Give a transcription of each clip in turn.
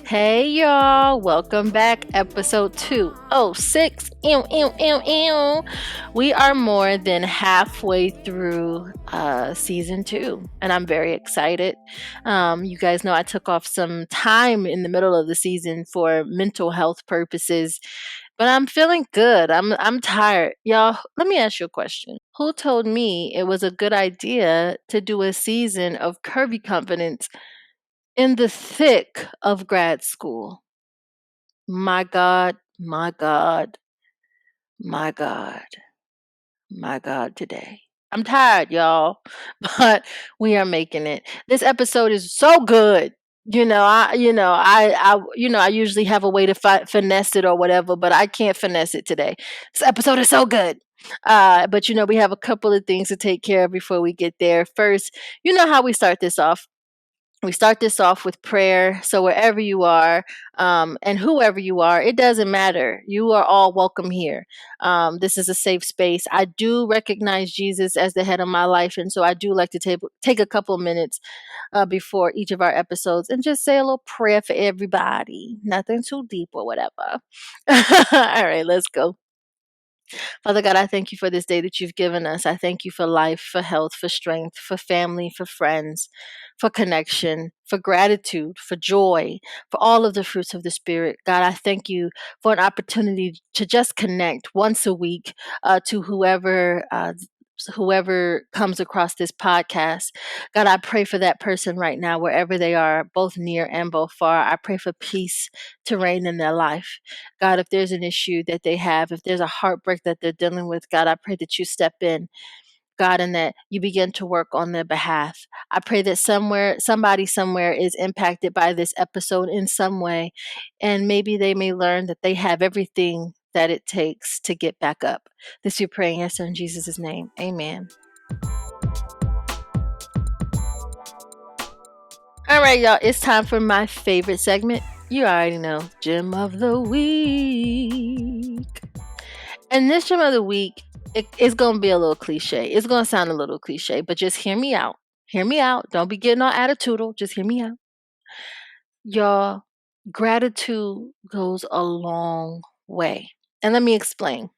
Hey y'all, welcome back. Episode 206. Ew, ew, ew, ew. We are more than halfway through season 2, and I'm very excited. You guys know I took off some time in the middle of the season for mental health purposes, but I'm feeling good. I'm tired. Y'all, let me ask you a question. Who told me it was a good idea to do a season of Curvy Confidence in the thick of grad school? My God, my God, my God, my God today. I'm tired, y'all, but we are making it. This episode is so good. I usually have a way to finesse it or whatever, but I can't finesse it today. This episode is so good. But we have a couple of things to take care of before we get there. First, you know how we start this off. We start this off with prayer. So wherever you are, and whoever you are, it doesn't matter. You are all welcome here. This is a safe space. I do recognize Jesus as the head of my life, and so I do like to take a couple minutes before each of our episodes and just say a little prayer for everybody. Nothing too deep or whatever. All right, let's go. Father God, I thank you for this day that you've given us. I thank you for life, for health, for strength, for family, for friends, for connection, for gratitude, for joy, for all of the fruits of the Spirit. God, I thank you for an opportunity to just connect once a week to whoever comes across this podcast. God, I pray for that person right now, wherever they are, both near and both far. I pray for peace to reign in their life. God, if there's an issue that they have, if there's a heartbreak that they're dealing with, God, I pray that you step in, God, and that you begin to work on their behalf. I pray that somebody somewhere is impacted by this episode in some way, and maybe they may learn that they have everything that it takes to get back up. This we pray in your son Jesus' name. Amen. All right, y'all, it's time for my favorite segment. You already know, Gem of the Week. And this gem of the week, it's going to be a little cliche. It's going to sound a little cliche, but just hear me out. Hear me out. Don't be getting all attitudinal. Just hear me out. Y'all, gratitude goes a long way. And let me explain.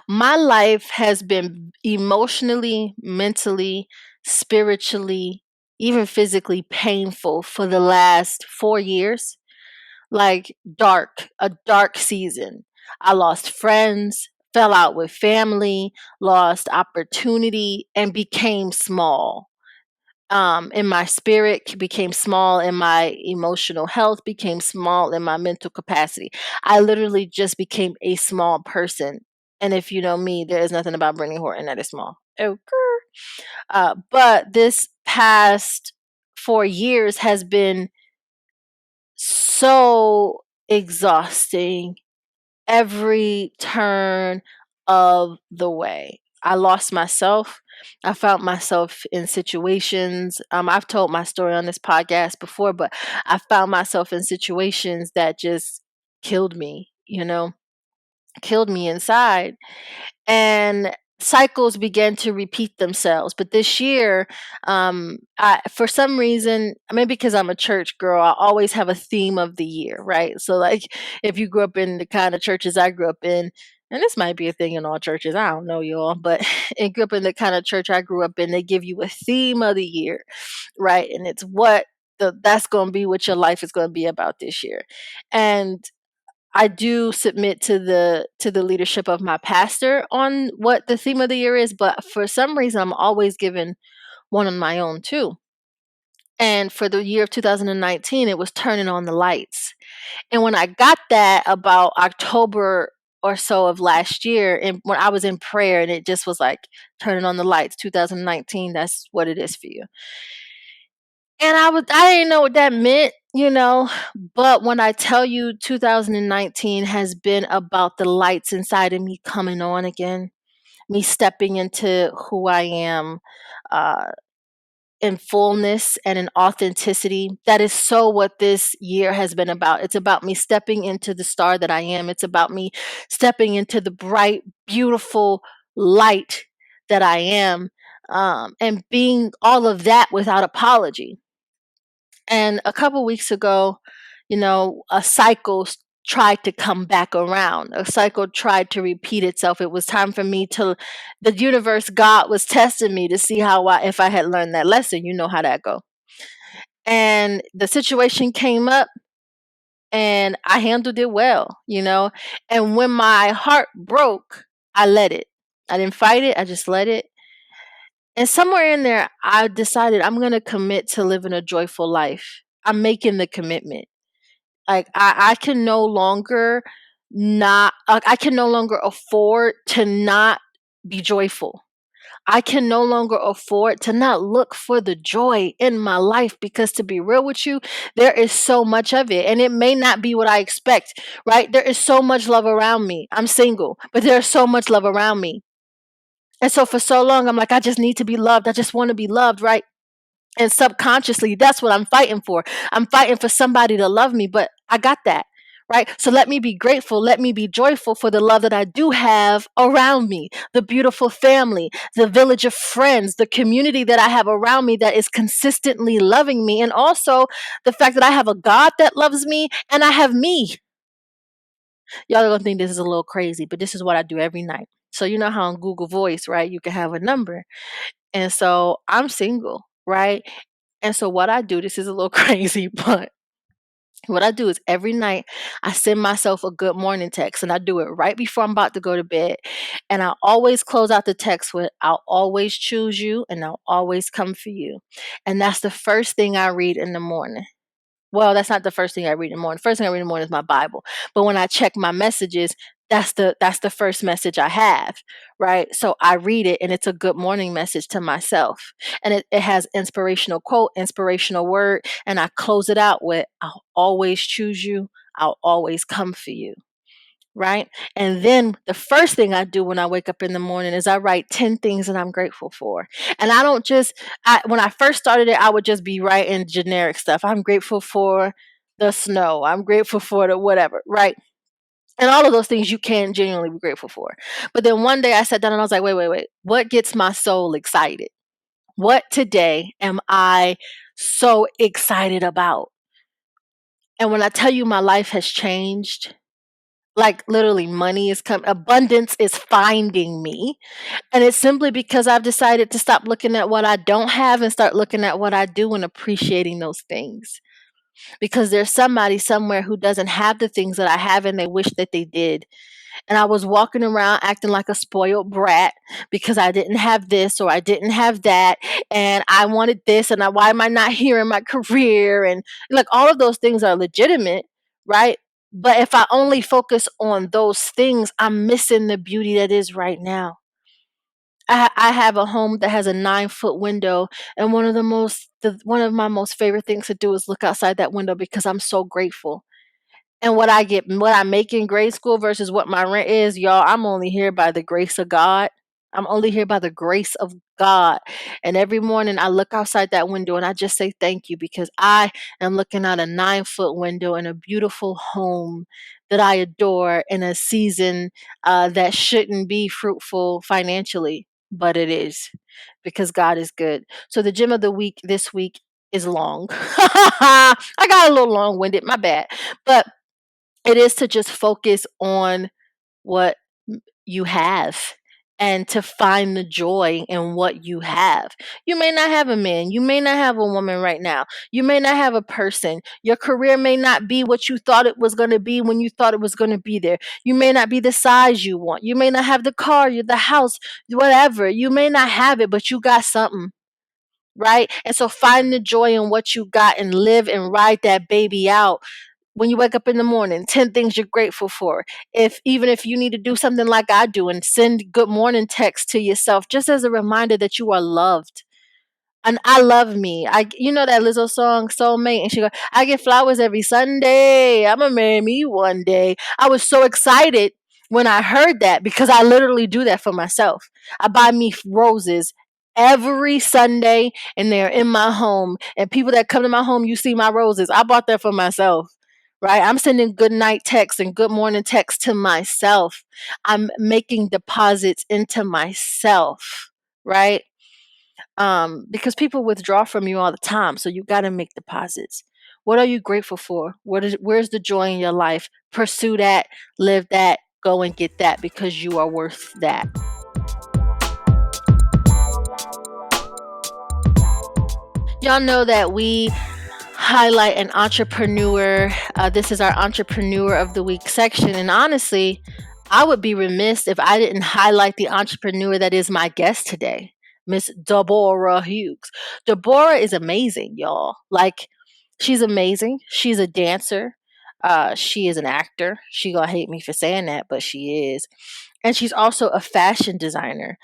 My life has been emotionally, mentally, spiritually, even physically painful for the last 4 years. Like a dark season. I lost friends, fell out with family, lost opportunity, and became small. In my spirit, became small in my emotional health, became small in my mental capacity. I literally just became a small person. And if you know me, there is nothing about Brittany Horton that is small. Okay. But this past 4 years has been so exhausting every turn of the way. I lost myself. I found myself in situations. I've told my story on this podcast before, but I found myself in situations that just killed me, killed me inside. And cycles began to repeat themselves. But this year, for some reason, maybe because I'm a church girl, I always have a theme of the year, right? So, like, if you grew up in the kind of churches I grew up in, and this might be a thing in all churches, I don't know, y'all, but and grew up in the kind of church I grew up in, they give you a theme of the year, right? And it's that's going to be what your life is going to be about this year. And I do submit to the leadership of my pastor on what the theme of the year is, but for some reason I'm always given one on my own too. And for the year of 2019, it was turning on the lights. And when I got that about October or so of last year, and when I was in prayer, and it just was like turning on the lights, 2019, that's what it is for you. And I didn't know what that meant, but when I tell you 2019 has been about the lights inside of me coming on again, me stepping into who I am, uh, in fullness and in authenticity. That is so what this year has been about. It's about me stepping into the star that I am. It's about me stepping into the bright, beautiful light that I am, and being all of that without apology. And a couple weeks ago, a cycle tried to come back around. A cycle tried to repeat itself. It was time for me to, the universe, God was testing me to see if I had learned that lesson. You know how that go. And the situation came up and I handled it well, And when my heart broke, I let it. I didn't fight it. I just let it. And somewhere in there, I decided I'm going to commit to living a joyful life. I'm making the commitment. Like I can no longer not I can no longer afford to not be joyful. I can no longer afford to not look for the joy in my life, because to be real with you, there is so much of it and it may not be what I expect, right? There is so much love around me. I'm single, but there's so much love around me. And so for so long I'm like, I just need to be loved. I just want to be loved, right? And subconsciously, that's what I'm fighting for. I'm fighting for somebody to love me, but I got that. Right. So let me be grateful. Let me be joyful for the love that I do have around me, the beautiful family, the village of friends, the community that I have around me that is consistently loving me. And also the fact that I have a God that loves me and I have me. Y'all are going to think this is a little crazy, but this is what I do every night. So, you know how on Google Voice, right, you can have a number. And so I'm single, right? And so what I do, this is a little crazy, but what I do is every night I send myself a good morning text, and I do it right before I'm about to go to bed. And I always close out the text with, I'll always choose you and I'll always come for you. And that's the first thing I read in the morning. Well, that's not the first thing I read in the morning. First thing I read in the morning is my Bible. But when I check my messages, that's the first message I have, right? So I read it and it's a good morning message to myself. And it has inspirational quote, inspirational word, and I close it out with, I'll always choose you, I'll always come for you. Right. And then the first thing I do when I wake up in the morning is I write 10 things that I'm grateful for. And I don't just, when I first started it, I would just be writing generic stuff. I'm grateful for the snow. I'm grateful for the whatever. Right. And all of those things you can genuinely be grateful for. But then one day I sat down and I was like, wait. What gets my soul excited? What today am I so excited about? And when I tell you my life has changed, like literally money is coming, abundance is finding me. And it's simply because I've decided to stop looking at what I don't have and start looking at what I do and appreciating those things. Because there's somebody somewhere who doesn't have the things that I have and they wish that they did. And I was walking around acting like a spoiled brat because I didn't have this or I didn't have that, and I wanted this, and why am I not here in my career? And like all of those things are legitimate, right? But if I only focus on those things, I'm missing the beauty that is right now. I have a home that has a 9-foot window, and one of my most favorite things to do is look outside that window because I'm so grateful. And what I make in grade school versus what my rent is, y'all, I'm only here by the grace of God. I'm only here by the grace of God. And every morning I look outside that window and I just say thank you, because I am looking out a 9-foot window in a beautiful home that I adore in a season that shouldn't be fruitful financially, but it is, because God is good. So the gym of the week this week is long. I got a little long winded, my bad. But it is to just focus on what you have and to find the joy in what you have. You may not have a man, you may not have a woman right now, you may not have a person. Your career may not be what you thought it was going to be when you thought it was going to be there. You may not be the size you want. You may not have the car, the house, whatever. You may not have it, but you got something. Right? And so find the joy in what you got and live and ride that baby out. When you wake up in the morning, 10 things you're grateful for. Even if you need to do something like I do and send good morning text to yourself, just as a reminder that you are loved. And I love me. You know that Lizzo song, Soulmate, and she go, I get flowers every Sunday. I'ma marry me one day. I was so excited when I heard that because I literally do that for myself. I buy me roses every Sunday, and they're in my home. And people that come to my home, you see my roses. I bought that for myself. Right? I'm sending good night texts and good morning texts to myself. I'm making deposits into myself, right? Because people withdraw from you all the time, so you got to make deposits. What are you grateful for? Where's the joy in your life? Pursue that, live that, go and get that, because you are worth that. Y'all know that we highlight an entrepreneur. This is our Entrepreneur of the Week section. And honestly, I would be remiss if I didn't highlight the entrepreneur that is my guest today, Miss Deborah Hughes. Deborah is amazing, y'all. Like, she's amazing. She's a dancer. She is an actor. She gonna hate me for saying that, but she is. And she's also a fashion designer.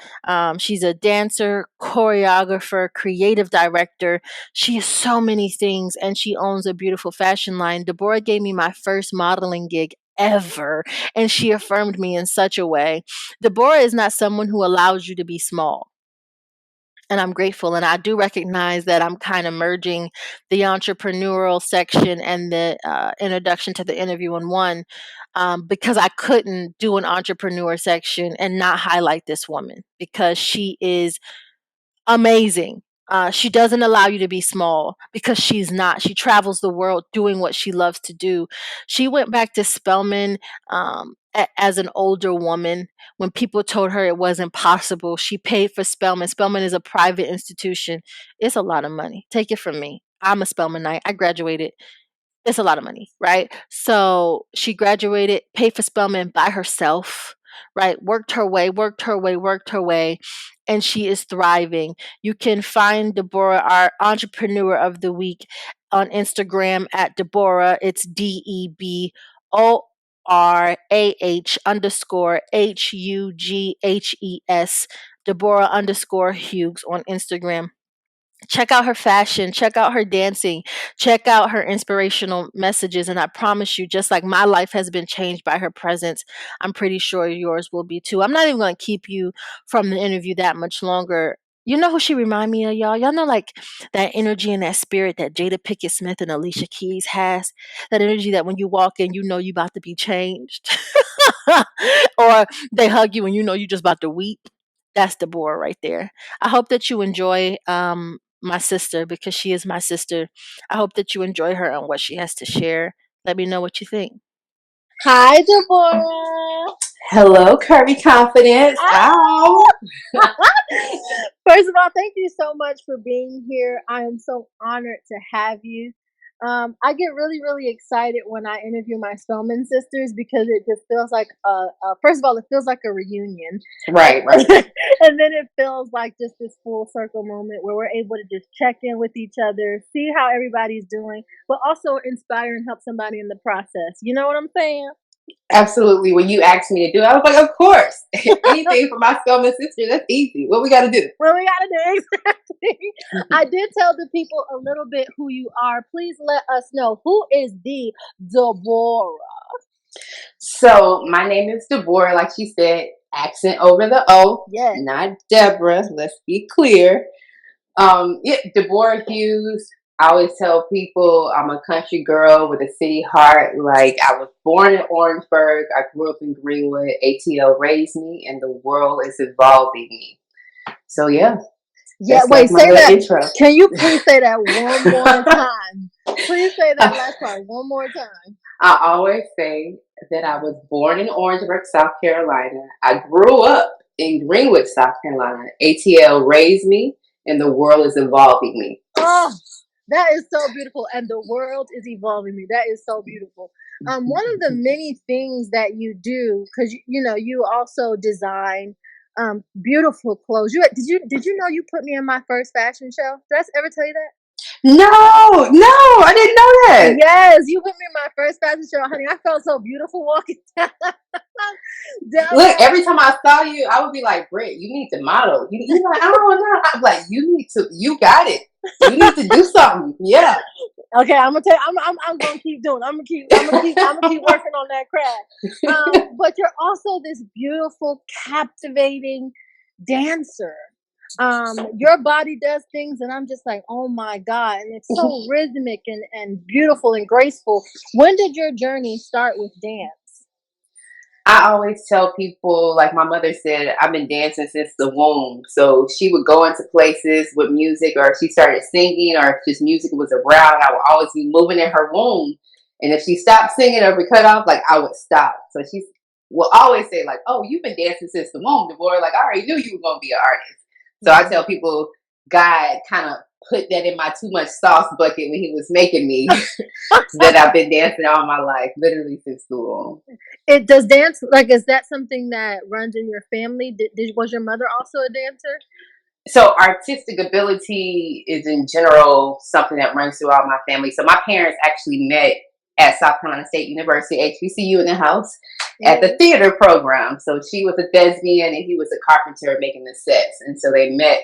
She's a dancer, choreographer, creative director. She is so many things, and she owns a beautiful fashion line. Deborah gave me my first modeling gig ever, and she affirmed me in such a way. Deborah is not someone who allows you to be small. And I'm grateful. And I do recognize that I'm kind of merging the entrepreneurial section and the introduction to the interview in one, because I couldn't do an entrepreneur section and not highlight this woman, because she is amazing. She doesn't allow you to be small, because she's not. She travels the world doing what she loves to do. She went back to Spelman as an older woman. When people told her it wasn't possible, she paid for Spelman. Spelman is a private institution. It's a lot of money. Take it from me. I'm a Spelmanite. I graduated. It's a lot of money, right? So she graduated, paid for Spelman by herself, right? Worked her way, worked her way, worked her way, and she is thriving. You can find Deborah, our Entrepreneur of the Week, on Instagram at Deborah. It's DEBORAH_HUGHES, Deborah_Hughes on Instagram. Check out her fashion, check out her dancing, check out her inspirational messages. And I promise you, just like my life has been changed by her presence, I'm pretty sure yours will be too. I'm not even going to keep you from the interview that much longer. You know who she remind me of, y'all? Y'all know, like, that energy and that spirit that Jada Pinkett Smith and Alicia Keys has? That energy that when you walk in, you know you about to be changed. Or they hug you and you know you just about to weep. That's Deborah right there. I hope that you enjoy my sister, because she is my sister. I hope that you enjoy her and what she has to share. Let me know what you think. Hi, Deborah. Hello, Curvy Confidence. Ow. First of all, thank you so much for being here. I am so honored to have you. I get really, really excited when I interview my Spelman sisters, because it just feels like first of all, it feels like a reunion. Right. And then it feels like just this full circle moment where we're able to just check in with each other, see how everybody's doing, but also inspire and help somebody in the process. You know what I'm saying? Absolutely. When you asked me to do it, I was like, of course. Anything for my Spelman sister, that's easy. What we got to do? What we got to do, exactly. I did tell the people a little bit who you are. Please let us know, who is the Deborah? So my name is Deborah, like she said, accent over the O. Yes. Not Deborah. Let's be clear. Yeah, Deborah Hughes. I always tell people I'm a country girl with a city heart. Like, I was born in Orangeburg. I grew up in Greenwood. ATL raised me, and the world is evolving me. So yeah. Yeah, wait, like say that. Intro. Can you please say that one more time? Please say that last part one more time. I always say that I was born in Orangeburg, South Carolina. I grew up in Greenwood, South Carolina. ATL raised me, and the world is evolving me. Oh, that is so beautiful. And the world is evolving me. That is so beautiful. One of the many things that you do, because you know you also design beautiful clothes. Did you know you put me in my first fashion show? Did I ever tell you that? No, I didn't know that. Yes, you put me in my first fashion show, honey. I felt so beautiful walking down. Look, every time I saw you, I would be like, Britt, you need to model. You're like, I don't know. I'm like, you got it. You need to do something. Yeah. Okay, I'm gonna tell you, I'm gonna keep doing. I'm gonna keep working on that craft. But you're also this beautiful, captivating dancer. your body does things and I'm just like, oh my God. And it's so rhythmic and beautiful and graceful. When did your journey start with dance? I always tell people, like my mother said, I've been dancing since the womb. So she would go into places with music, or if she started singing, or if just music was around, I would always be moving in her womb. And if she stopped singing or we cut off, like I would stop. So she will always say, like, "Oh, you've been dancing since the womb, Deborah. Like I already knew you were gonna be an artist." So I Mhm. tell people, God kind of put that in my too much sauce bucket when He was making me. That I've been dancing all my life, literally since the womb. It does dance like is that something that runs in your family? Was your mother also a dancer? So artistic ability is in general something that runs throughout my family. So my parents actually met at South Carolina State University, HBCU in the house, at the Mm. theater program. So she was a thespian and he was a carpenter making the sets. And so they met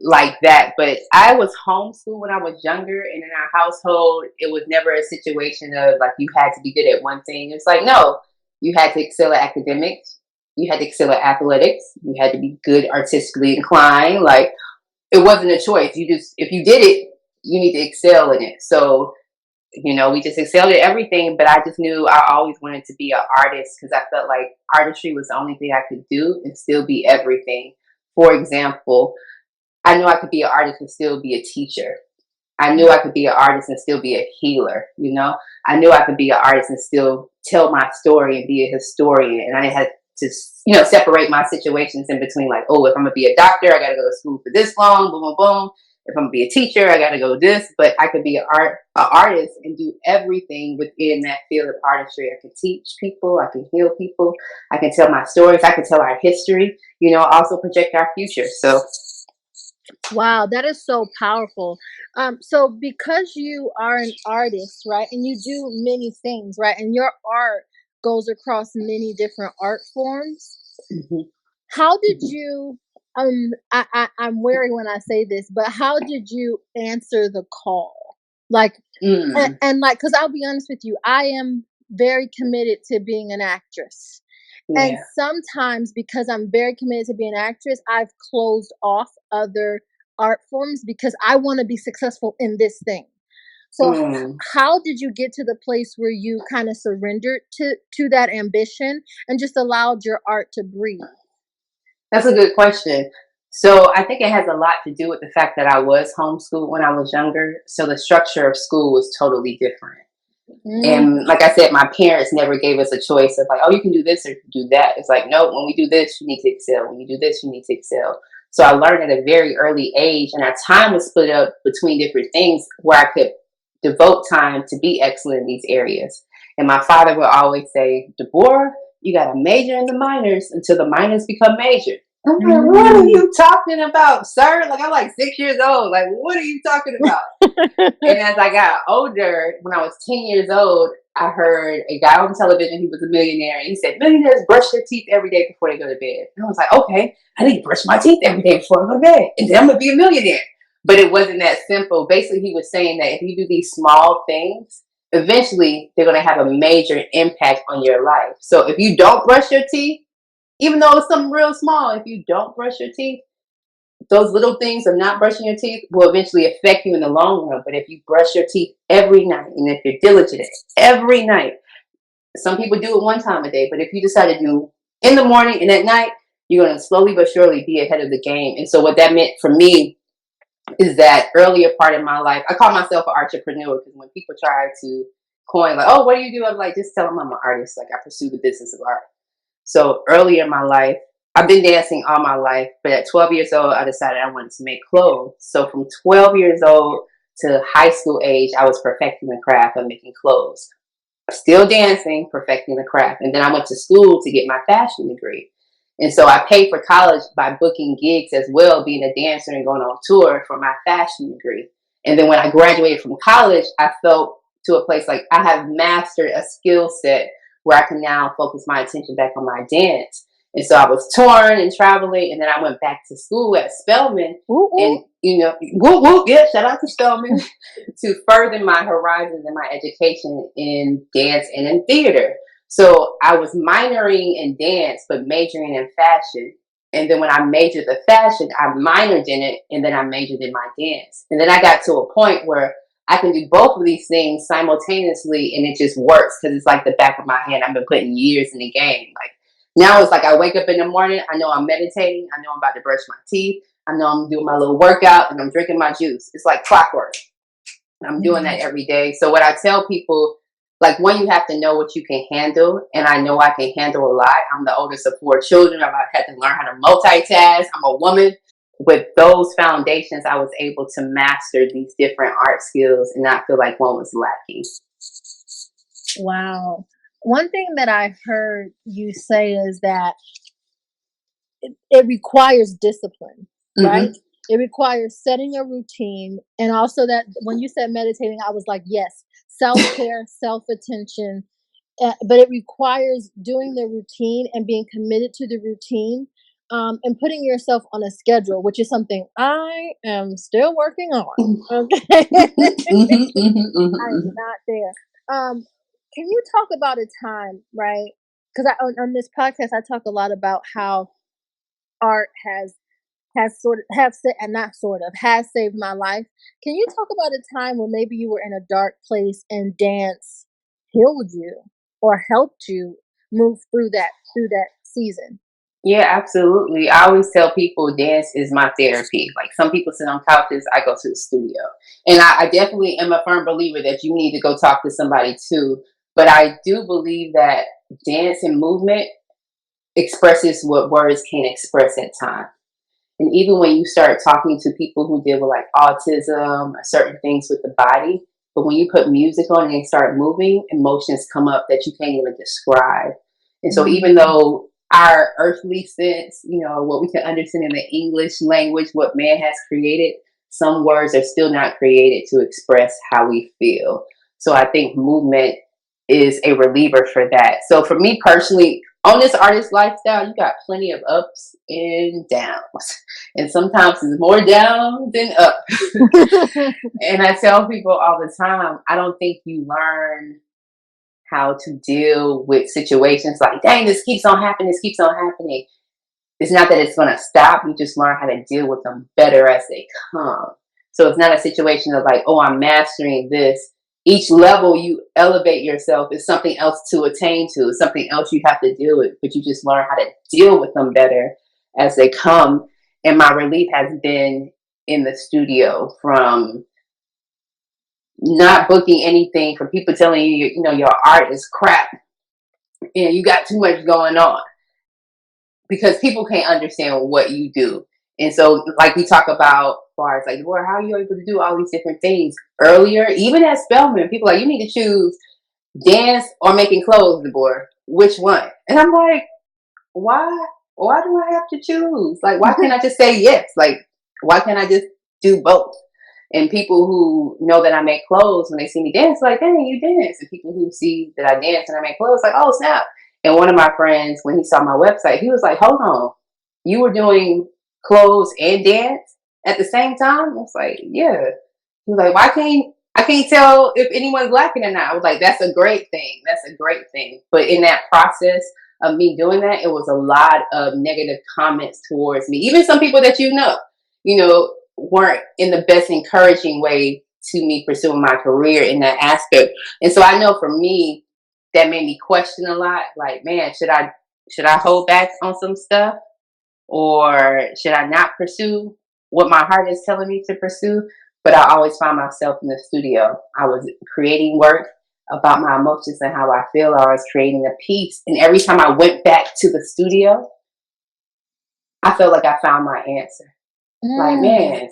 like that. But I was homeschooled when I was younger, and in our household, it was never a situation of like you had to be good at one thing. It's like, no, you had to excel at academics, you had to excel at athletics, you had to be good artistically inclined. Like it wasn't a choice. You just, if you did it, you need to excel in it. So, we just excelled at everything, but I just knew I always wanted to be an artist because I felt like artistry was the only thing I could do and still be everything. For example, I knew I could be an artist and still be a teacher. I knew I could be an artist and still be a healer. I knew I could be an artist and still tell my story and be a historian. And I had to, separate my situations in between like, oh, if I'm going to be a doctor, I got to go to school for this long, boom, boom, boom. If I'm going to be a teacher, I got to go this. But I could be an artist and do everything within that field of artistry. I can teach people, I can heal people, I can tell my stories, I can tell our history, also project our future. So, Wow, that is so powerful. So because you are an artist, right, and you do many things, right, and your art goes across many different art forms. mhm, How did mhm. you? I'm wary when I say this, but how did you answer the call? Like, Mm, and like, because I'll be honest with you, I am very committed to being an actress. And yeah. sometimes because I'm very committed to being an actress, I've closed off other art forms because I want to be successful in this thing. So Mm. how did you get to the place where you kind of surrendered to that ambition and just allowed your art to breathe? That's a good question. So I think it has a lot to do with the fact that I was homeschooled when I was younger. So the structure of school was totally different. Mm. And like I said, my parents never gave us a choice of like, oh, you can do this or do that. It's like, no, when we do this, you need to excel. When you do this, you need to excel. So I learned at a very early age, and our time was split up between different things where I could devote time to be excellent in these areas. And my father would always say, Deborah, you got to major in the minors until the minors become major. I'm like, what are Mm. you talking about, sir? Like, I'm like 6 years old. Like, what are you talking about? And as I got older, when I was 10 years old, I heard a guy on television. He was a millionaire. And he said, millionaires brush their teeth every day before they go to bed. And I was like, okay, I need to brush my teeth every day before I go to bed. And then I'm going to be a millionaire. But it wasn't that simple. Basically, he was saying that if you do these small things, eventually they're going to have a major impact on your life. So if you don't brush your teeth, even though it's something real small, if you don't brush your teeth, those little things of not brushing your teeth will eventually affect you in the long run. But if you brush your teeth every night, and if you're diligent every night, some people do it one time a day, but if you decide to do in the morning and at night, you're going to slowly but surely be ahead of the game. And so what that meant for me is that earlier part of my life, I call myself an entrepreneur because when people try to coin like, oh, what do you do? I'm like, just tell them I'm an artist. Like I pursue the business of art. So early in my life, I've been dancing all my life, but at 12 years old, I decided I wanted to make clothes. So from 12 years old to high school age, I was perfecting the craft of making clothes. Still dancing, perfecting the craft. And then I went to school to get my fashion degree. And so I paid for college by booking gigs as well, being a dancer and going on tour for my fashion degree. And then when I graduated from college, I felt to a place like I have mastered a skill set where I can now focus my attention back on my dance. And so I was torn and traveling, and then I went back to school at Spelman, Ooh, ooh. and whoop whoop, yeah, shout out to Spelman, to further my horizons and my education in dance and in theater. So I was minoring in dance, but majoring in fashion. And then when I majored the fashion, I minored in it, and then I majored in my dance. And then I got to a point where I can do both of these things simultaneously, and it just works because it's like the back of my hand. I've been putting years in the game. Like now, it's like I wake up in the morning. I know I'm meditating. I know I'm about to brush my teeth. I know I'm doing my little workout, and I'm drinking my juice. It's like clockwork. I'm doing that every day. So what I tell people, like, one, you have to know what you can handle, and I know I can handle a lot. I'm the oldest of four children. I've had to learn how to multitask. I'm a woman. With those foundations, I was able to master these different art skills and not feel like one was lacking. Wow. One thing that I heard you say is that it requires discipline, right? Mm-hmm. It requires setting a routine. And also, that when you said meditating, I was like, yes, self care, self attention. But it requires doing the routine and being committed to the routine, and putting yourself on a schedule, which is something I am still working on. Okay. Mm-hmm, mm-hmm, I am mm-hmm. not there. Can you talk about a time, right? Because on this podcast, I talk a lot about how art has sort of have sa- and not sort of has saved my life. Can you talk about a time when maybe you were in a dark place and dance healed you or helped you move through that season? Yeah, absolutely. I always tell people dance is my therapy. Like some people sit on couches, I go to the studio. And I definitely am a firm believer that you need to go talk to somebody too. But I do believe that dance and movement expresses what words can't express at times. And even when you start talking to people who deal with like autism or certain things with the body, but when you put music on and they start moving, emotions come up that you can't even describe. And so even Mm. though our earthly sense, what we can understand in the English language, what man has created, some words are still not created to express how we feel. So I think movement is a reliever for that. So for me personally, on this artist lifestyle, you got plenty of ups and downs. And sometimes it's more down than up. And I tell people all the time, I don't think you learn how to deal with situations like, dang, this keeps on happening, this keeps on happening. It's not that it's going to stop. You just learn how to deal with them better as they come. So it's not a situation of like, oh, I'm mastering this. Each level you elevate yourself is something else to attain to. It's something else you have to deal with, but you just learn how to deal with them better as they come. And my relief has been in the studio, from not booking anything, from people telling you, your art is crap and you got too much going on, because people can't understand what you do. And so, like we talk about, as far as like, well, how are you able to do all these different things earlier? Even at Spelman, people are like, you need to choose dance or making clothes, Deborah. Which one? And I'm like, why? Why do I have to choose? Like, why can't I just say yes? Like, why can't I just do both? And people who know that I make clothes, when they see me dance, like, dang, you dance. And people who see that I dance and I make clothes, like, oh, snap. And one of my friends, when he saw my website, he was like, hold on, you were doing clothes and dance at the same time? I was like, yeah. He was like, why can't I can't tell if anyone's lacking or not? I was like, that's a great thing. That's a great thing. But in that process of me doing that, it was a lot of negative comments towards me. Even some people that weren't in the best encouraging way to me pursuing my career in that aspect. And so I know for me, that made me question a lot. Like, man, should I hold back on some stuff, or should I not pursue what my heart is telling me to pursue? But I always found myself in the studio. I was creating work about my emotions and how I feel. I was creating a piece, and every time I went back to the studio, I felt like I found my answer. Like, Mm. man,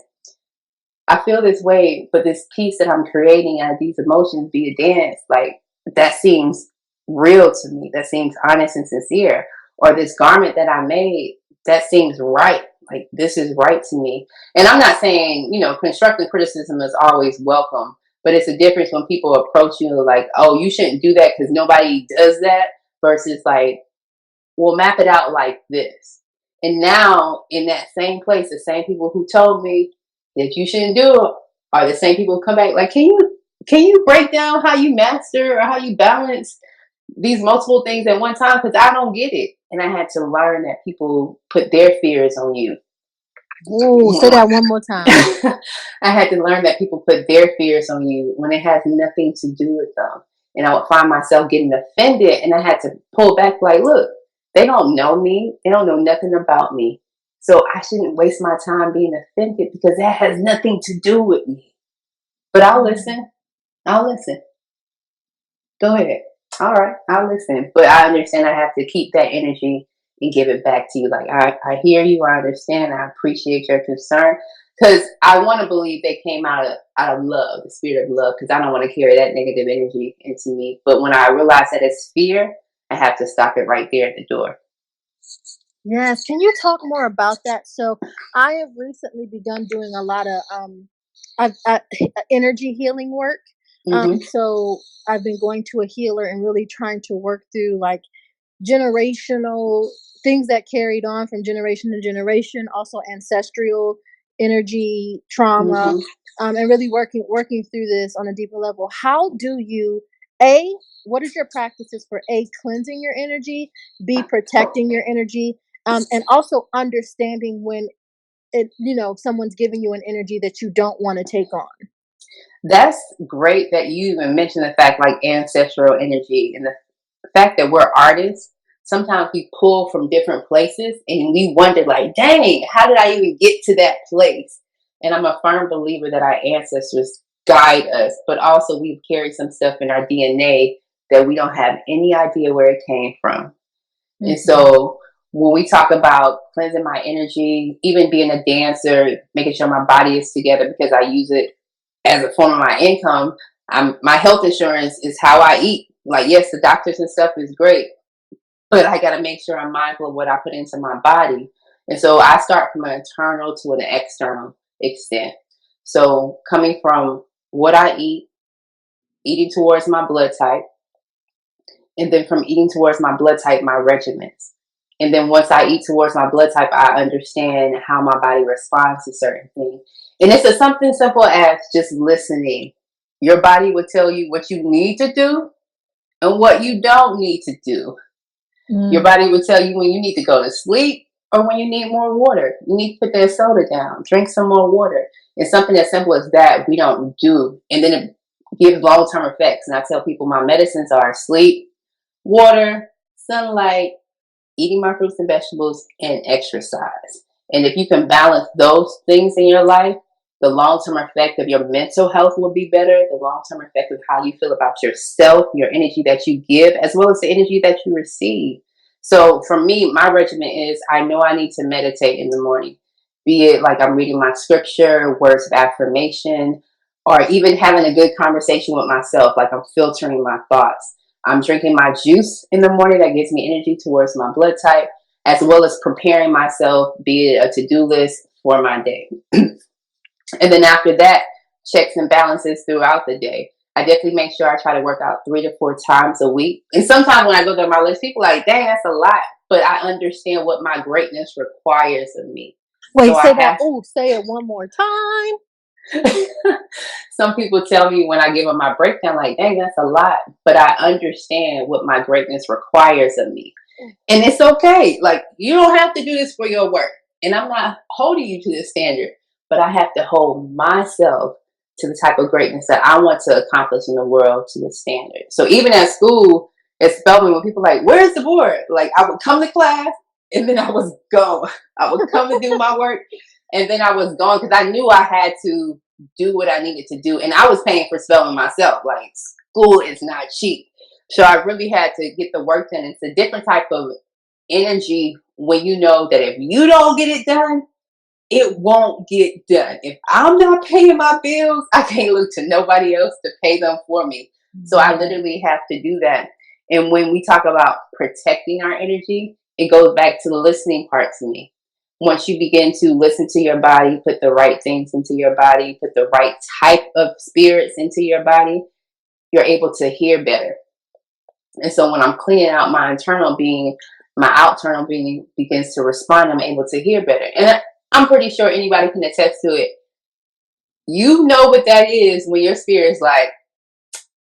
I feel this way, but this piece that I'm creating out of these emotions via dance, like, that seems real to me. That seems honest and sincere. Or this garment that I made, that seems right. Like, this is right to me. And I'm not saying, constructive criticism is always welcome, but it's a difference when people approach you like, oh, you shouldn't do that because nobody does that, versus like, we'll map it out like this. And now, in that same place, the same people who told me that you shouldn't do it are the same people who come back like, can you break down how you master or how you balance these multiple things at one time because I don't get it. And I had to learn that people put their fears on you. Ooh, say that one more time. I had to learn that people put their fears on you when it has nothing to do with them. And I would find myself getting offended, and I had to pull back, like, look, they don't know me, they don't know nothing about me. So I shouldn't waste my time being offended because that has nothing to do with me. But I'll listen. I'll listen. Go ahead. All right, I'll listen. But I understand I have to keep that energy and give it back to you. Like, I hear you, I understand, I appreciate your concern. Because I want to believe they came out of love, the spirit of love, because I don't want to carry that negative energy into me. But when I realize that it's fear, I have to stop it right there at the door. Yes. Can you talk more about that? So, I have recently begun doing a lot of energy healing work. Hmm. So I've been going to a healer and really trying to work through like generational things that carried on from generation to generation, also ancestral energy, trauma, Hmm. and really working through this on a deeper level. How do you a what is your practices for a cleansing your energy, b protecting your energy, and also understanding when someone's giving you an energy that you don't want to take on. That's great that you even mentioned the fact like ancestral energy and the fact that we're artists. Sometimes we pull from different places and we wonder, like, dang, how did I even get to that place? And I'm a firm believer that our ancestors guide us, but also we've carried some stuff in our DNA that we don't have any idea where it came from. And Mhm. so when we talk about cleansing my energy, even being a dancer, making sure my body is together because I use it as a form of my income, my health insurance is how I eat. Like, yes, the doctors and stuff is great, but I got to make sure I'm mindful of what I put into my body. And so I start from an internal to an external extent. So coming from what I eat, eating towards my blood type, and then from eating towards my blood type, my regimens. And then once I eat towards my blood type, I understand how my body responds to certain things. And it's something simple as just listening. Your body will tell you what you need to do and what you don't need to do. Your Mm. body will tell you when you need to go to sleep or when you need more water. You need to put that soda down, drink some more water. It's something as simple as that we don't do. And then it gives long term effects. And I tell people my medicines are sleep, water, sunlight, eating my fruits and vegetables, and exercise. And if you can balance those things in your life, the long term effect of your mental health will be better. The long term effect of how you feel about yourself, your energy that you give, as well as the energy that you receive. So for me, my regimen is I know I need to meditate in the morning, be it like I'm reading my scripture, words of affirmation, or even having a good conversation with myself, like I'm filtering my thoughts. I'm drinking my juice in the morning that gives me energy towards my blood type, as well as preparing myself, be it a to do list for my day. And then after that, checks and balances throughout the day. I definitely make sure I try to work out 3 to 4 times a week. And sometimes when I go through my list, people are like, dang, that's a lot. But I understand what my greatness requires of me. Wait, So I say that. have Oh, say it one more time. some people tell me when I give them my breakdown, like, dang, that's a lot. But I understand what my greatness requires of me. And it's okay. Like, you don't have to do this for your work. And I'm not holding you to this standard, but I have to hold myself to the type of greatness that I want to accomplish in the world to the standard. So even at school, it spelled me when people like, where's the board? Like, I would come to class and then I was gone. I would come to do my work and then I was gone because I knew I had to do what I needed to do. And I was paying for spelling myself. Like, school is not cheap. So I really had to get the work done. It's a different type of energy when you know that if you don't get it done, it won't get done. If I'm not paying my bills, I can't look to nobody else to pay them for me. So I Yeah. literally have to do that. And when we talk about protecting our energy, it goes back to the listening part to me. Once you begin to listen to your body, put the right things into your body, put the right type of spirits into your body, you're able to hear better. And so when I'm cleaning out my internal being, my outternal being begins to respond. I'm able to hear better. And I'm pretty sure anybody can attest to it. You know what that is when your spirit's like,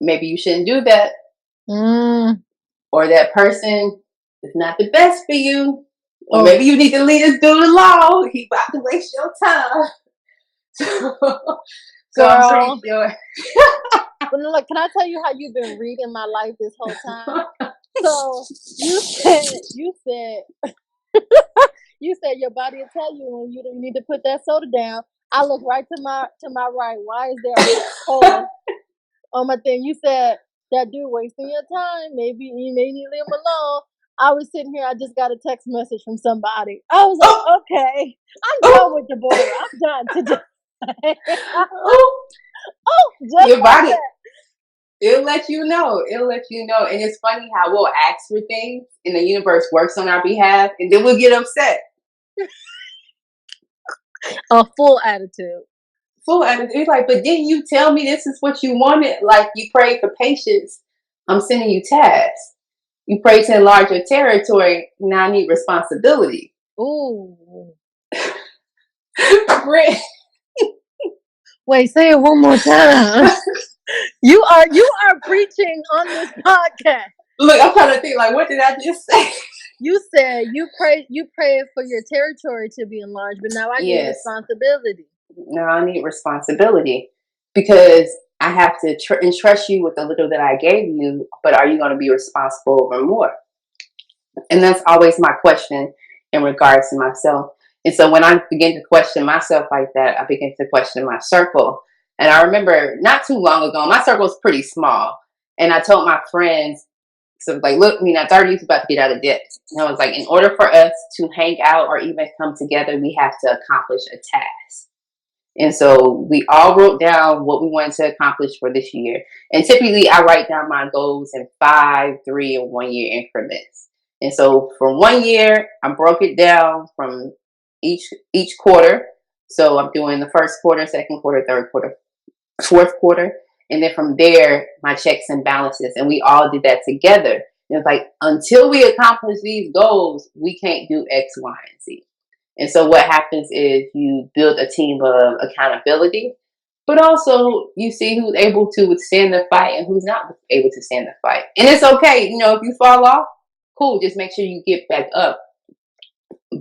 maybe you shouldn't do that. Mm. or that person is not the best for you, or Oh, maybe you need to leave this dude alone. He about to waste your time. So I'm pretty girl. sure. But look, can I tell you how you've been reading my life this whole time? So you said you said your body will tell you when you need to put that soda down. I look right to my right. Why is there a cola on my thing? You said that dude wasting your time. Maybe you may need to leave him alone. I was sitting here. I just got a text message from somebody. I was like, Oh, okay, I'm done oh, with Deborah. I'm done today. oh. Oh, just Your like body, that. it'll let you know. It'll let you know. And it's funny how we'll ask for things and the universe works on our behalf and then we'll get upset. A full attitude. Full attitude. It's like, but didn't you tell me this is what you wanted? Like you prayed for patience. I'm sending you tasks. You prayed to enlarge your territory. Now I need responsibility. Ooh. Brit, Wait, say it one more time. You are preaching on this podcast. look, I'm trying to think like, what did I just say? You said you pray for your territory to be enlarged, but now I need Yes. responsibility. Now I need responsibility because I have to entrust you with the little that I gave you, but are you going to be responsible over more? And that's always my question in regards to myself. And so when I begin to question myself like that, I begin to question my circle. And I remember not too long ago, my circle was pretty small. And I told my friends, so like, look, we're not 30, he's about to get out of debt. And I was like, in order for us to hang out or even come together, we have to accomplish a task. And so we all wrote down what we wanted to accomplish for this year. And typically I write down my goals in 5, 3, and 1 year increments. And so for 1 year, I broke it down from each quarter. So I'm doing the first quarter, second quarter, third quarter, fourth quarter. And then from there, my checks and balances. And we all did that together. And it's like, until we accomplish these goals, we can't do X, Y, and Z. And so what happens is you build a team of accountability, but also you see who's able to withstand the fight and who's not able to stand the fight. And it's okay, if you fall off, cool, just make sure you get back up.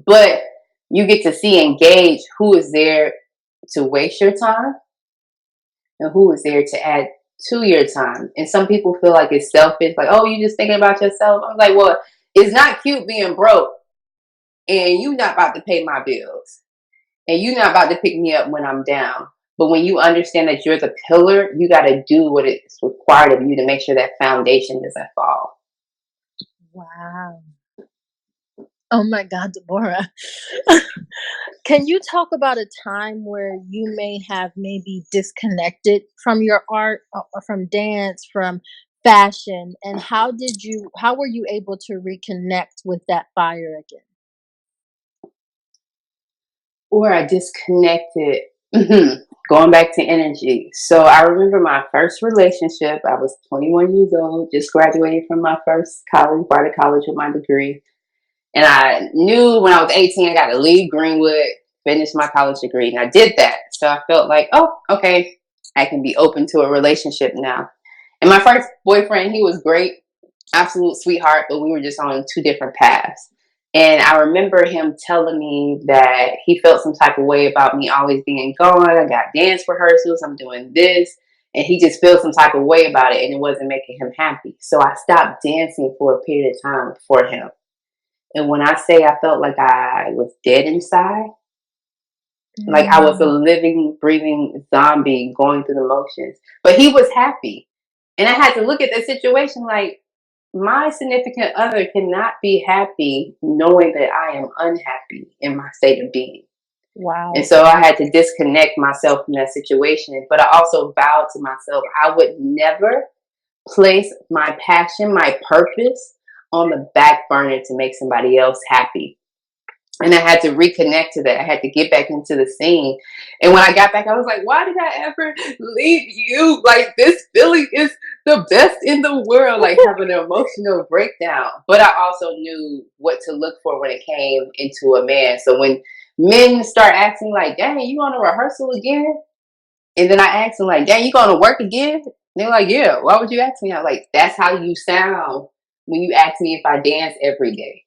But you get to see and gauge who is there to waste your time and who is there to add to your time. And some people feel like it's selfish, like, oh, you just thinking about yourself. I'm like, well, it's not cute being broke and you not about to pay my bills. And you're not about to pick me up when I'm down. But when you understand that you're the pillar, you got to do what is required of you to make sure that foundation doesn't fall. Wow. Oh my God, Deborah. Can you talk about a time where you may have maybe disconnected from your art, or from dance, from fashion, and how were you able to reconnect with that fire again? Or I disconnected. Going back to energy. So I remember my first relationship. I was 21 years old, just graduated from my first college, part of college with my degree. And I knew when I was 18, I got to leave Greenwood, finish my college degree. And I did that. So I felt like, oh, okay, I can be open to a relationship now. And my first boyfriend, he was great, absolute sweetheart, but we were just on two different paths. And I remember him telling me that he felt some type of way about me always being gone. I got dance rehearsals, I'm doing this. And he just felt some type of way about it and it wasn't making him happy. So I stopped dancing for a period of time for him. And when I say I felt like I was dead inside, like I was a Mm, living, breathing zombie going through the motions. But he was happy. And I had to look at the situation like my significant other cannot be happy knowing that I am unhappy in my state of being. And wow. so I had to disconnect myself from that situation. But I also vowed to myself I would never place my passion, my purpose on the back burner to make somebody else happy. And I had to reconnect to that. I had to get back into the scene. And when I got back, I was like, why did I ever leave you? Like, this feeling is the best in the world, like having an emotional breakdown. But I also knew what to look for when it came into a man. So when men start asking, like, dang, you on a rehearsal again? And then I asked them, like, dang, you going to work again? And they're like, yeah, why would you ask me? I'm like, that's how you sound when you ask me if I dance every day.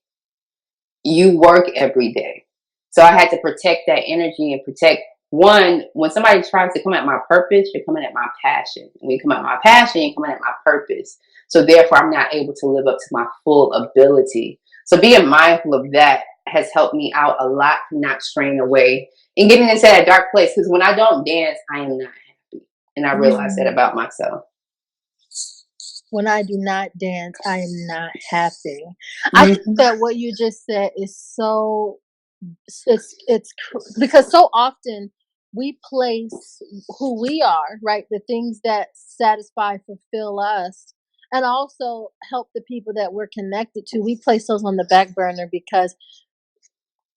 You work every day. So I had to protect that energy and protect one, when somebody tries to come at my purpose, you're coming at my passion. When you come at my passion, you're coming at my purpose. So therefore I'm not able to live up to my full ability. So being mindful of that has helped me out a lot from not straying away and getting into that dark place. Because when I don't dance, I am not happy. And I realized that Mm. about myself. When I do not dance, I am not happy. I think Hmm. that what you just said is because so often we place who we are, right? The things that satisfy, fulfill us, and also help the people that we're connected to. We place those on the back burner because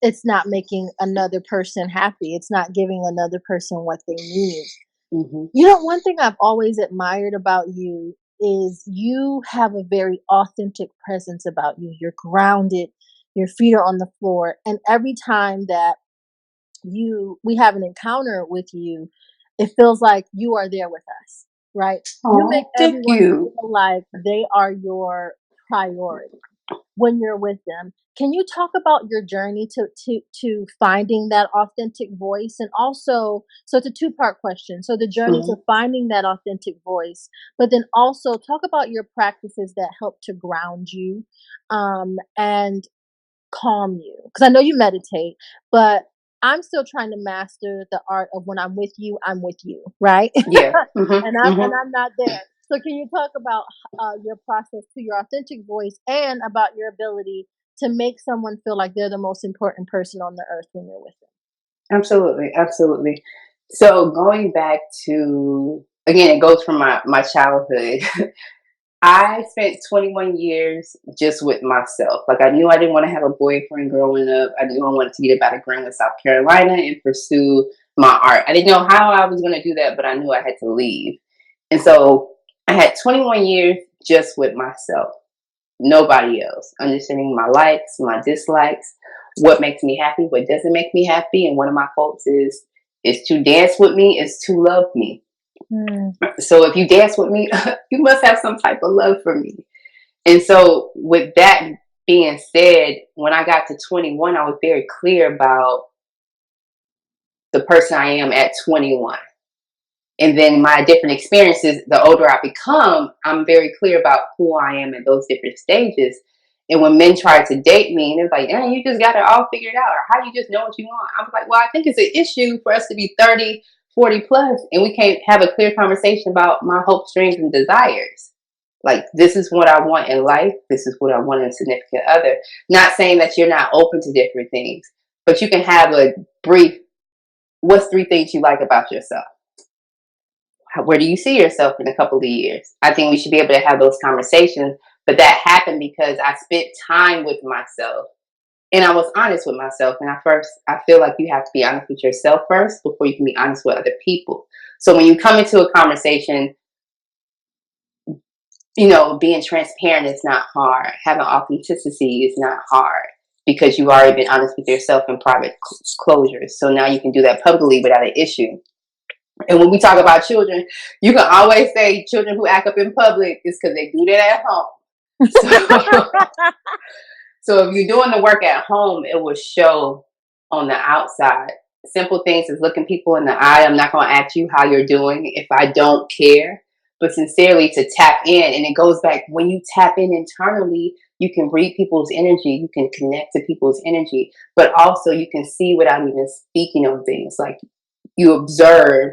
it's not making another person happy. It's not giving another person what they need. Hmm. You know, one thing I've always admired about you is you have a very authentic presence about you. You're grounded, your feet are on the floor, and every time that we have an encounter with you, it feels like you are there with us, right? You make Oh, thank everyone you. feel like they are your priority when you're with them. Can you talk about your journey to finding that authentic voice? And also, so it's a two-part question. So the journey to Hmm. finding that authentic voice, but then also talk about your practices that help to ground you, and calm you. Because I know you meditate, but I'm still trying to master the art of when I'm with you, right? Yeah. Hmm. And Hmm. I'm not there. So can you talk about your process to your authentic voice and about your ability to make someone feel like they're the most important person on the earth when you're with them? Absolutely, absolutely. So going back to, again, it goes from my childhood. I spent 21 years just with myself. Like I knew I didn't want to have a boyfriend growing up. I knew I wanted to get about a Greenwood, South Carolina, and pursue my art. I didn't know how I was going to do that, but I knew I had to leave. And so I had 21 years just with myself, nobody else, understanding my likes, my dislikes, what makes me happy, what doesn't make me happy. And one of my quotes is to dance with me is to love me. Mm. So if you dance with me, you must have some type of love for me. And so with that being said, when I got to 21, I was very clear about the person I am at 21. And then my different experiences, the older I become, I'm very clear about who I am at those different stages. And when men try to date me, and it's like, "Yeah, you just got it all figured out, or how you just know what you want." I'm like, well, I think it's an issue for us to be 30, 40 plus, and we can't have a clear conversation about my hopes, dreams, and desires. Like, this is what I want in life. This is what I want in a significant other. Not saying that you're not open to different things, but you can have a brief, what's three things you like about yourself? Where do you see yourself in a couple of years? I think we should be able to have those conversations. But that happened because I spent time with myself and I was honest with myself. And I feel like you have to be honest with yourself first before you can be honest with other people. So when you come into a conversation, being transparent is not hard. Having authenticity is not hard because you've already been honest with yourself in private closures. So now you can do that publicly without an issue. And when we talk about children, you can always say children who act up in public is because they do that at home. So, so if you're doing the work at home, it will show on the outside. Simple things is looking people in the eye. I'm not going to ask you how you're doing if I don't care, but sincerely to tap in. And it goes back when you tap in internally, you can read people's energy, you can connect to people's energy, but also you can see without even speaking of things. Like you observe,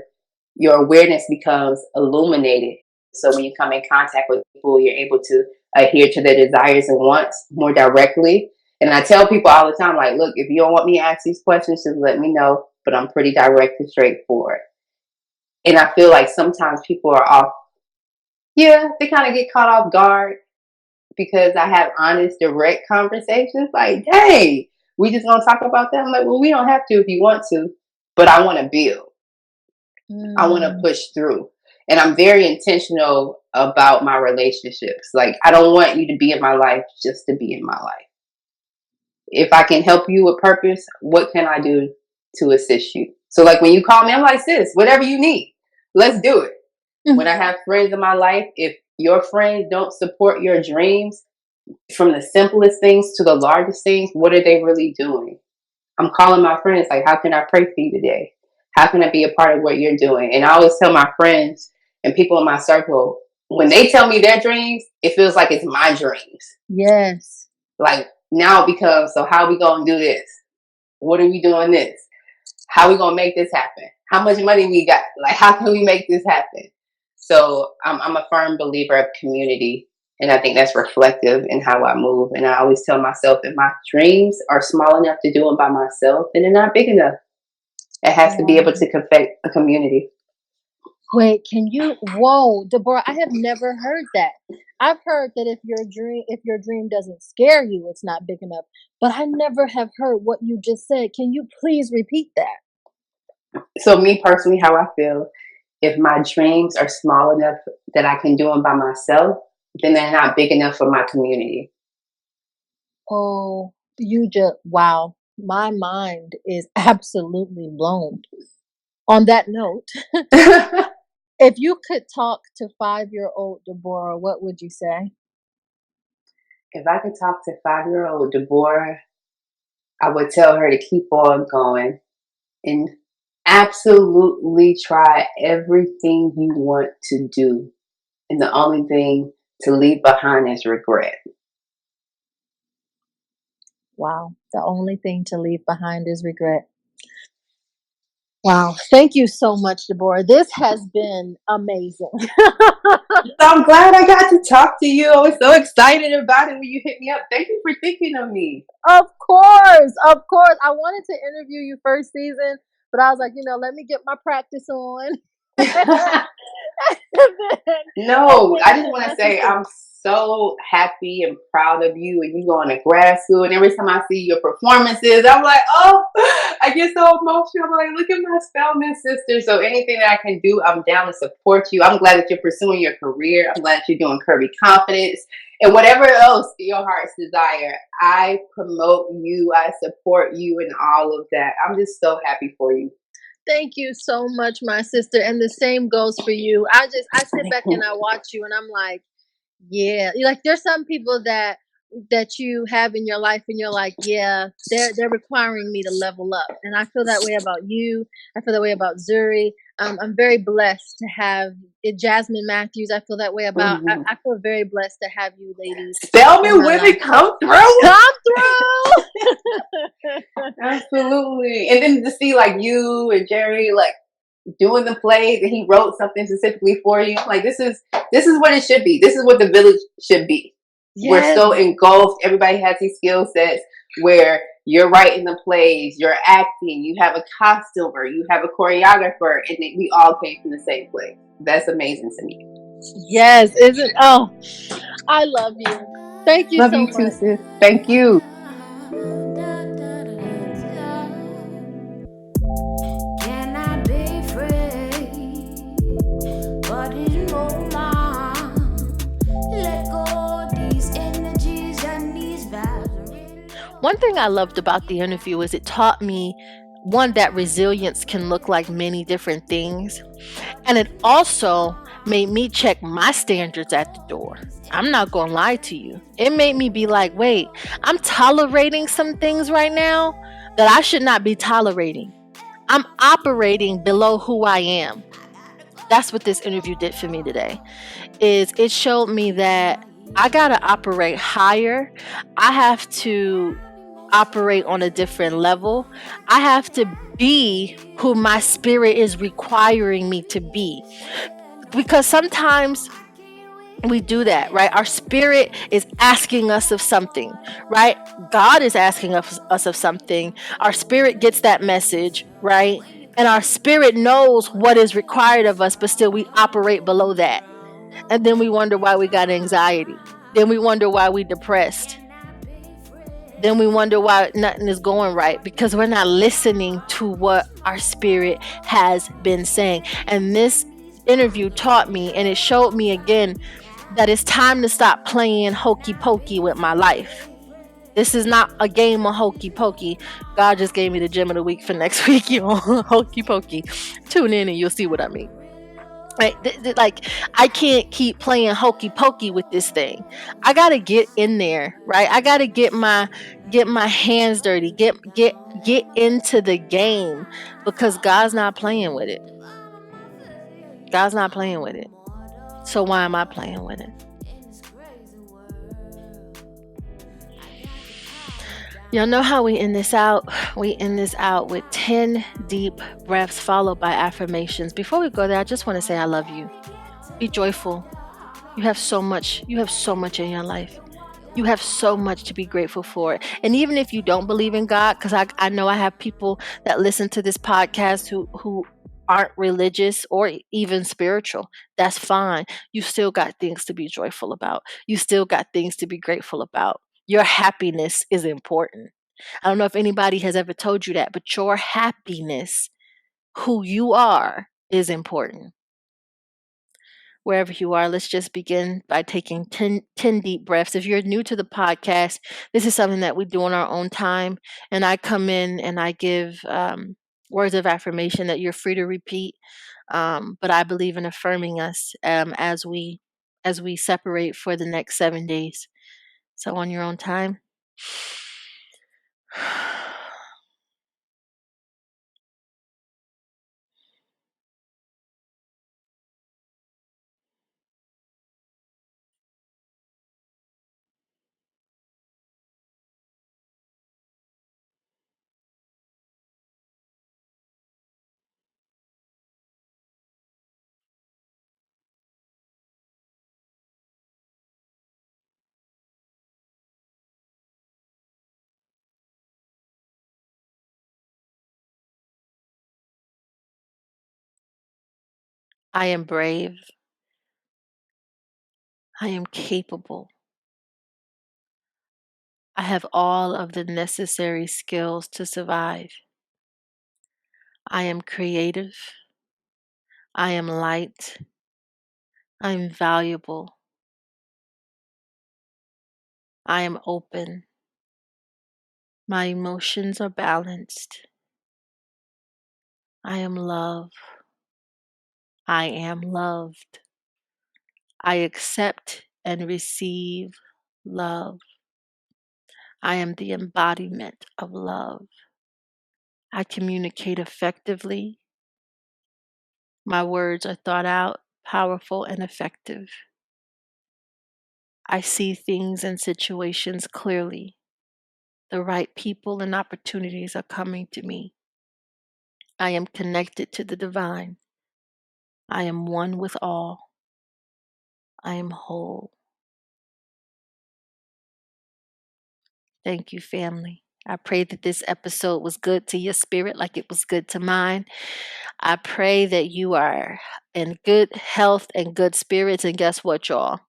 your awareness becomes illuminated. So when you come in contact with people, you're able to adhere to their desires and wants more directly. And I tell people all the time, like, look, if you don't want me to ask these questions, just let me know. But I'm pretty direct and straightforward. And I feel like sometimes people are off, yeah, they kind of get caught off guard because I have honest, direct conversations. Like, hey, we just gonna talk about that. I'm like, well, we don't have to if you want to, but I want to build. I want to Mm. push through. And I'm very intentional about my relationships. Like, I don't want you to be in my life just to be in my life. If I can help you with purpose, what can I do to assist you? So, like, when you call me, I'm like, sis, whatever you need, let's do it. When I have friends in my life, if your friends don't support your dreams, From the simplest things to the largest things, what are they really doing? I'm calling my friends, like, how can I pray for you today? How can I be a part of what you're doing? And I always tell my friends and people in my circle, when they tell me their dreams, it feels like it's my dreams. Yes. Like now it becomes, so how are we going to do this? What are we doing this? How are we going to make this happen? How much money we got? Like, how can we make this happen? So I'm a firm believer of community. And I think that's reflective in how I move. And I always tell myself that my dreams are small enough to do them by myself, and they're not big enough. It has to be able to affect a community. Wait, can you? Whoa, Deborah, I have never heard that. I've heard that if your dream doesn't scare you, it's not big enough. But I never have heard what you just said. Can you please repeat that? So, me personally, how I feel, if my dreams are small enough that I can do them by myself, then they're not big enough for my community. Oh, you just wow. My mind is absolutely blown. On that note, If if you could talk to 5-year-old Deborah, what would you say? I could talk to 5-year-old Deborah, I would tell her to keep on going and absolutely try everything you want to do. And the only thing to leave behind is regret. Wow, the only thing to leave behind is regret. Wow, thank you so much, Deborah. This has been amazing. So I'm glad I got to talk to you. I was so excited about it when you hit me up. Thank you for thinking of me. Of course, of course. I wanted to interview you first season, but I was like, let me get my practice on. and then, and No, then I just hit want to say messages. I'm so happy and proud of you. And you going to grad school, and every time I see your performances, I'm like, oh, I get so emotional. I'm like, look at my Spelman sister. So anything that I can do, I'm down to support you. I'm glad that you're pursuing your career. I'm glad that you're doing Curvy Confidence and whatever else your heart's desire. I promote you. I support you in all of that. I'm just so happy for you. Thank you so much, my sister. And the same goes for you. I sit back and I watch you and I'm like, yeah. Like there's some people that you have in your life and you're like, yeah, they're requiring me to level up. And I feel that way about you. I feel that way about Zuri. I'm very blessed to have Jasmine Matthews. I feel that way about. Mhm. I feel very blessed to have you ladies in Spelman my women life. come through. Come through. Absolutely. And then to see like you and Jerry like doing the plays and he wrote something specifically for you. Like this is what it should be. This is what the village should be. We're Yes. so engulfed. Everybody has these skill sets where you're writing the plays, you're acting, you have a costumer, you have a choreographer, and we all came from the same place. That's amazing to me. Yes. Isn't oh, I love you. Thank you Love so you too, much. sis. Thank you. Can I be free? But in moment, let go these energies and these vibes. One thing I loved about the interview is it taught me one that resilience can look like many different things. And it also made me check my standards at the door. I'm not going to lie to you. It made me be like, wait, I'm tolerating some things right now that I should not be tolerating. I'm operating below who I am. That's what this interview did for me today. Is it showed me that I got to operate higher. I have to operate on a different level. I have to be who my spirit is requiring me to be. Because sometimes we do that, right? Our spirit is asking us of something, right? God is asking us of something. Our spirit gets that message, right? And our spirit knows what is required of us, but still we operate below that. And then we wonder why we got anxiety. Then we wonder why we depressed. Then we wonder why nothing is going right because we're not listening to what our spirit has been saying. And this interview taught me and it showed me again that it's time to stop playing hokey pokey with my life. This is not a game of hokey pokey. God just gave me the gem of the week for next week, you know, hokey pokey. Tune in and you'll see what I mean. Right? Like I can't keep playing hokey pokey with this thing. I gotta get in there, right? I gotta get my hands dirty, get into the game because God's not playing with it. God's not playing with it. So why am I playing with it? Y'all know how we end this out? We end this out with 10 deep breaths followed by affirmations. Before we go there, I just want to say I love you. Be joyful. You have so much. You have so much in your life. You have so much to be grateful for. And even if you don't believe in God, because I know I have people that listen to this podcast who aren't religious or even spiritual, that's fine. You still got things to be joyful about. You still got things to be grateful about. Your happiness is important. I don't know if anybody has ever told you that, but your happiness, who you are, is important. Wherever you are, let's just begin by taking 10 deep breaths. If you're new to the podcast, this is something that we do on our own time. And I come in and I give words of affirmation that you're free to repeat. But I believe in affirming us as we separate for the next 7 days. So on your own time. I am brave. I am capable. I have all of the necessary skills to survive. I am creative. I am light. I am valuable. I am open. My emotions are balanced. I am love. I am loved. I accept and receive love. I am the embodiment of love. I communicate effectively. My words are thought out, powerful, and effective. I see things and situations clearly. The right people and opportunities are coming to me. I am connected to the divine. I am one with all. I am whole. Thank you, family. I pray that this episode was good to your spirit like it was good to mine. I pray that you are in good health and good spirits. And guess what, y'all?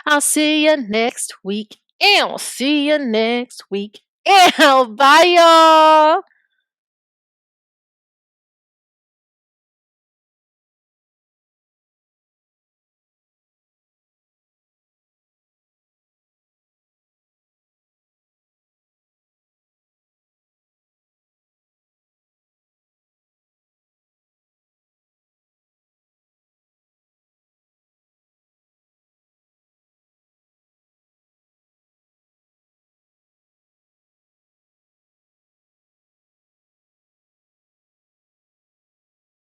I'll see you next week. And I'll see you next week. And bye, y'all.